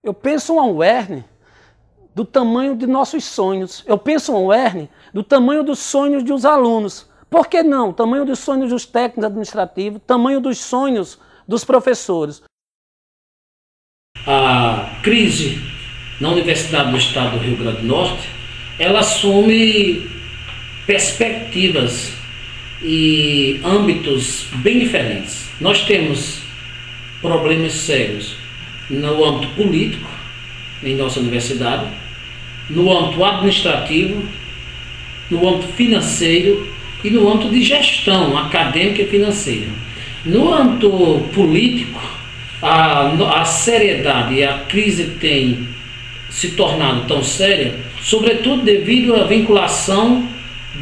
Eu penso uma UERN do tamanho de nossos sonhos. Eu penso uma UERN do tamanho dos sonhos dos alunos. Por que não? Tamanho dos sonhos dos técnicos administrativos, tamanho dos sonhos dos professores. A crise na Universidade do Estado do Rio Grande do Norte, ela assume perspectivas e âmbitos bem diferentes. Nós temos problemas sérios no âmbito político, em nossa universidade, no âmbito administrativo, no âmbito financeiro e no âmbito de gestão acadêmica e financeira. No âmbito político, a seriedade e a crise tem se tornado tão séria, sobretudo devido à vinculação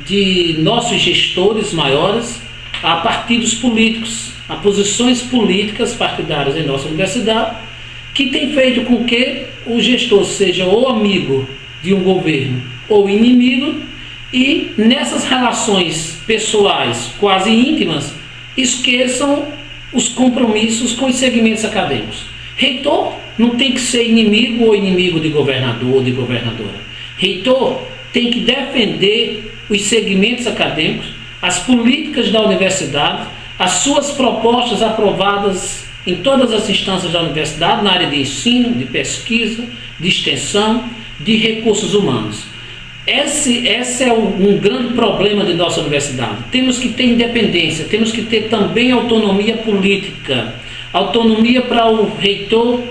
de nossos gestores maiores a partidos políticos, a posições políticas partidárias em nossa universidade, que tem feito com que o gestor seja ou amigo de um governo ou inimigo, e nessas relações pessoais quase íntimas esqueçam os compromissos com os segmentos acadêmicos. Reitor não tem que ser inimigo ou inimigo de governador ou de governadora. Reitor tem que defender os segmentos acadêmicos, as políticas da universidade, as suas propostas aprovadas em todas as instâncias da universidade, na área de ensino, de pesquisa, de extensão, de recursos humanos. Esse é um grande problema de nossa universidade. Temos que ter independência, temos que ter também autonomia política, autonomia para o reitor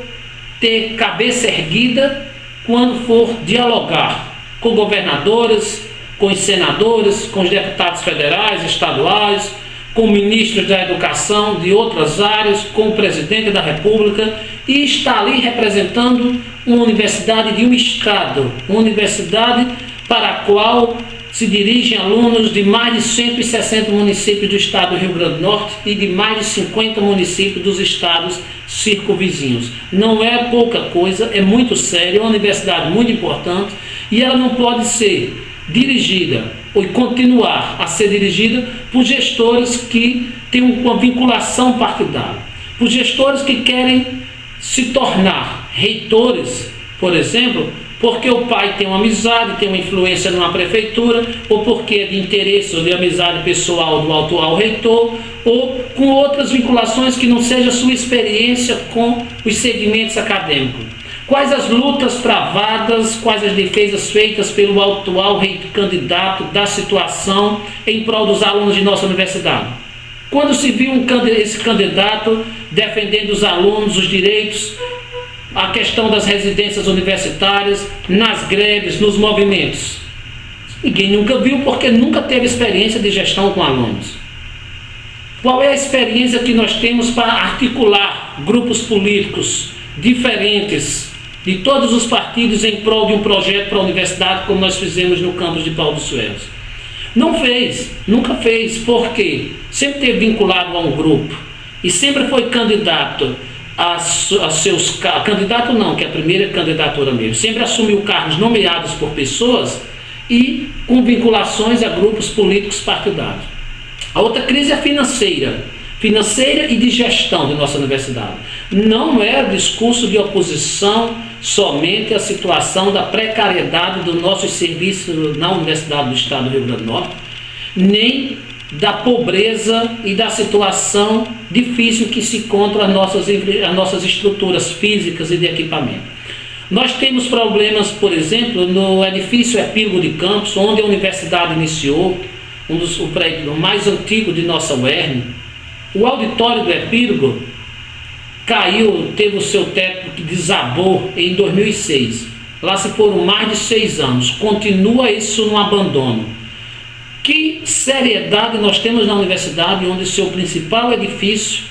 ter cabeça erguida quando for dialogar com governadores, com os senadores, com os deputados federais, estaduais, com ministros da educação de outras áreas, com o presidente da República, e está ali representando uma universidade de um estado, uma universidade para a qual se dirigem alunos de mais de 160 municípios do estado do Rio Grande do Norte e de mais de 50 municípios dos estados circunvizinhos. Não é pouca coisa, é muito sério, é uma universidade muito importante, e ela não pode ser dirigida ou continuar a ser dirigida por gestores que têm uma vinculação partidária, por gestores que querem se tornar reitores, por exemplo, porque o pai tem uma amizade, tem uma influência numa prefeitura, ou porque é de interesse ou de amizade pessoal do atual reitor, ou com outras vinculações que não seja sua experiência com os segmentos acadêmicos. Quais as lutas travadas, quais as defesas feitas pelo atual candidato da situação em prol dos alunos de nossa universidade? Quando se viu esse candidato defendendo os alunos, os direitos, a questão das residências universitárias, nas greves, nos movimentos? Ninguém nunca viu, porque nunca teve experiência de gestão com alunos. Qual é a experiência que nós temos para articular grupos políticos diferentes de todos os partidos em prol de um projeto para a universidade, como nós fizemos no campus de Pau dos Ferros? Não fez, nunca fez, porque sempre esteve vinculado a um grupo e sempre foi candidato a seus cargos, candidato não, que é a primeira candidatura mesmo, sempre assumiu cargos nomeados por pessoas e com vinculações a grupos políticos partidários. A outra crise é financeira e de gestão de nossa universidade. Não é discurso de oposição somente à situação da precariedade dos nossos serviços na Universidade do Estado do Rio Grande do Norte, nem da pobreza e da situação difícil que se encontram as nossas estruturas físicas e de equipamento. Nós temos problemas, por exemplo, no edifício Epílogo de Campos, onde a universidade iniciou, o prédio mais antigo de nossa UERN. O auditório do Epílogo caiu, teve o seu teto que desabou em 2006. Lá se foram mais de 6 anos. Continua isso no abandono. Que seriedade nós temos na universidade, onde o seu principal edifício,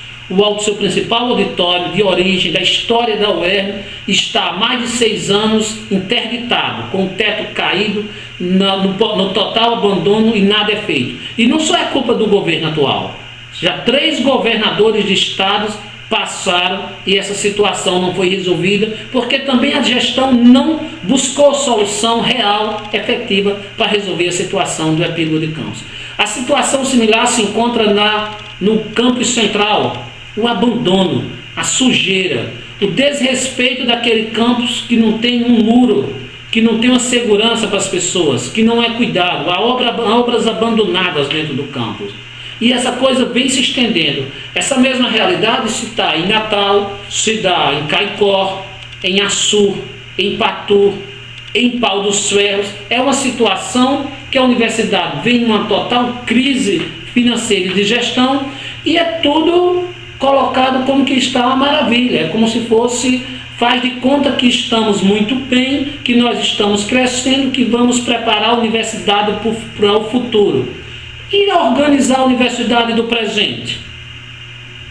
seu principal auditório de origem da história da UERN, está há mais de 6 anos interditado, com o teto caído, no total abandono, e nada é feito. E não só é culpa do governo atual. Já 3 governadores de estados passaram e essa situação não foi resolvida, porque também a gestão não buscou solução real, efetiva, para resolver a situação do Epílogo de Campos. A situação similar se encontra no campus central, o abandono, a sujeira, o desrespeito daquele campus que não tem um muro, que não tem uma segurança para as pessoas, que não é cuidado, há obras abandonadas dentro do campus. E essa coisa vem se estendendo. Essa mesma realidade se dá em Natal, se dá em Caicó, em Açu, em Patu, em Pau dos Ferros. É uma situação que a universidade vem numa total crise financeira e de gestão, e é tudo colocado como que está uma maravilha, é como se fosse, faz de conta que estamos muito bem, que nós estamos crescendo, que vamos preparar a universidade para o futuro. E organizar a universidade do presente.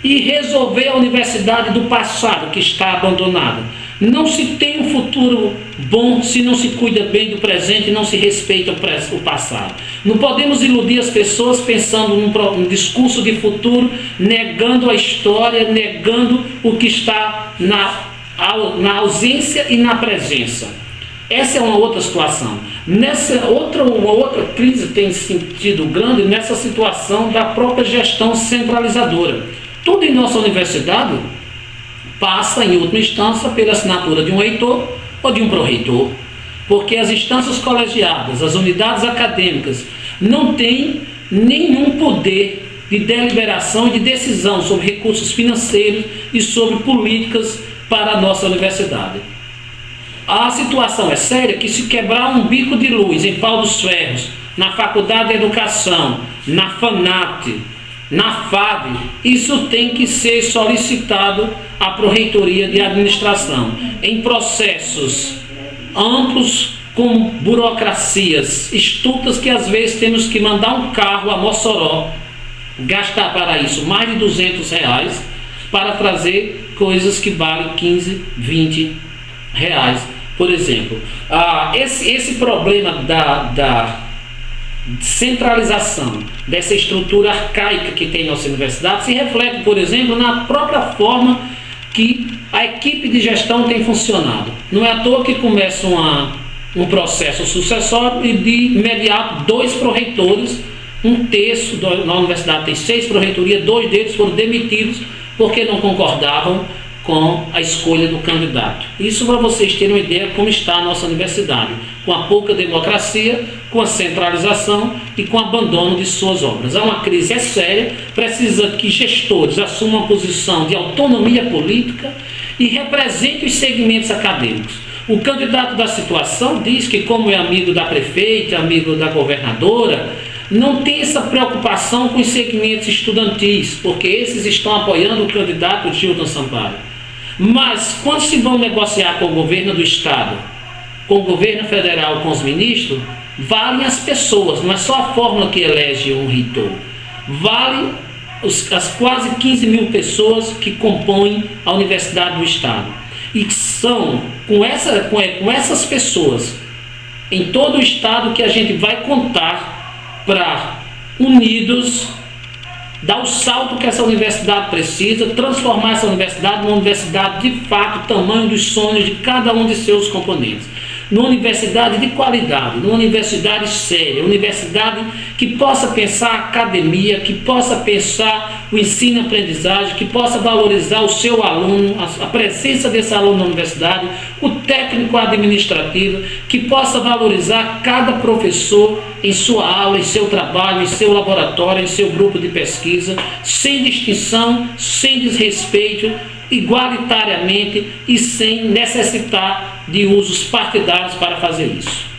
E resolver a universidade do passado, que está abandonada. Não se tem um futuro bom se não se cuida bem do presente e não se respeita o passado. Não podemos iludir as pessoas pensando num discurso de futuro, negando a história, negando o que está na ausência e na presença. Essa é uma outra situação. Uma outra crise tem sentido grande nessa situação da própria gestão centralizadora. Tudo em nossa universidade passa, em última instância, pela assinatura de um reitor ou de um pró-reitor, porque as instâncias colegiadas, as unidades acadêmicas, não têm nenhum poder de deliberação e de decisão sobre recursos financeiros e sobre políticas para a nossa universidade. A situação é séria que, se quebrar um bico de luz em Pau dos Ferros, na Faculdade de Educação, na FANAT, na FAD, isso tem que ser solicitado à Pró-Reitoria de Administração, em processos amplos, com burocracias estúpidas, que às vezes temos que mandar um carro a Mossoró, gastar para isso mais de R$200, para trazer coisas que valem 15, 20 reais, por exemplo. Esse problema da centralização dessa estrutura arcaica que tem nossa universidade se reflete, por exemplo, na própria forma que a equipe de gestão tem funcionado. Não é à toa que começa um processo sucessório e de imediato 2 pró-reitores, um terço na universidade tem 6 pró-reitorias, 2 deles foram demitidos porque não concordavam com a escolha do candidato. Isso para vocês terem uma ideia como está a nossa universidade, com a pouca democracia, com a centralização e com o abandono de suas obras. Há uma crise séria, precisa que gestores assumam uma posição de autonomia política e representem os segmentos acadêmicos. O candidato da situação diz que, como é amigo da prefeita, amigo da governadora, não tem essa preocupação com os segmentos estudantis, porque esses estão apoiando o candidato Gilton Sampaio. Mas, quando se vão negociar com o governo do Estado, com o governo federal, com os ministros, valem as pessoas, não é só a fórmula que elege um reitor. Vale as quase 15 mil pessoas que compõem a Universidade do Estado. E são com essas pessoas, em todo o Estado, que a gente vai contar para, unidos, dar o salto que essa universidade precisa, transformar essa universidade numa universidade de fato, tamanho dos sonhos de cada um de seus componentes. Numa universidade de qualidade, numa universidade séria, universidade que possa pensar a academia, que possa pensar o ensino e aprendizagem, que possa valorizar o seu aluno, a presença desse aluno na universidade, o técnico administrativo, que possa valorizar cada professor em sua aula, em seu trabalho, em seu laboratório, em seu grupo de pesquisa, sem distinção, sem desrespeito, igualitariamente e sem necessitar de usos partidários para fazer isso.